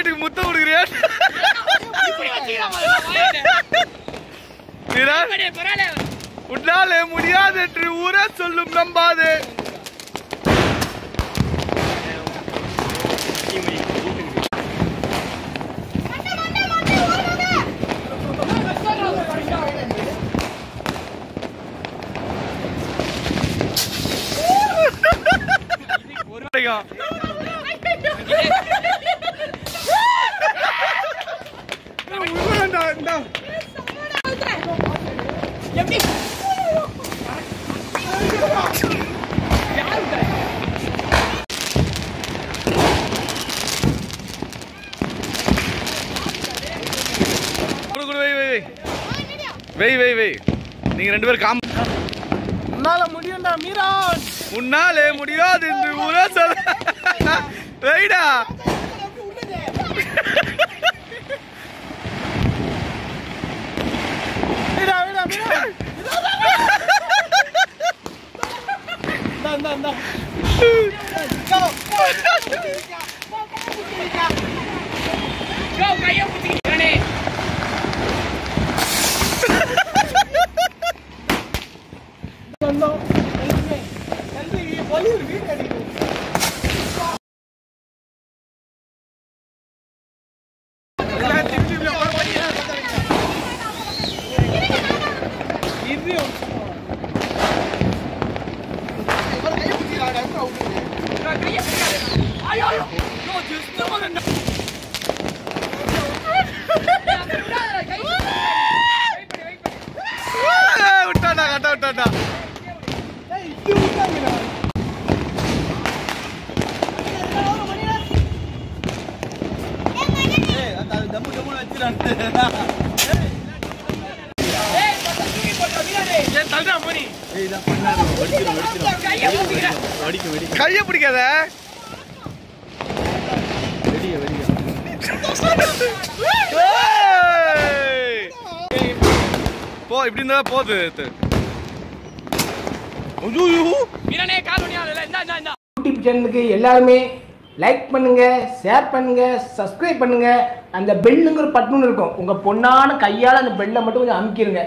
வீட்டுக்கு முத்தம் கொடுக்குறியா? உன்னாலே முடியாது என்று ஊரே சொல்லும் நம்பாது. நீங்க ரெண்டு பேரும் காம். உன்னால முடியும்டா மீரான். உன்னாலே முடியாது என்று ஊரே சொல்ல. வெயிடா. கைய பிடிக்காத. போ இப்படி இருந்தா போகுது. யூடியூப் சேனலுக்கு எல்லாருமே லைக் பண்ணுங்க, ஷேர் பண்ணுங்க, சப்ஸ்கிரைப் பண்ணுங்க. அந்த பெல்லுங்கிற பட்டன் இருக்கும், உங்க பொண்ணான கையால அந்த பெல்லை மட்டும் கொஞ்சம் அமுக்கிருங்க.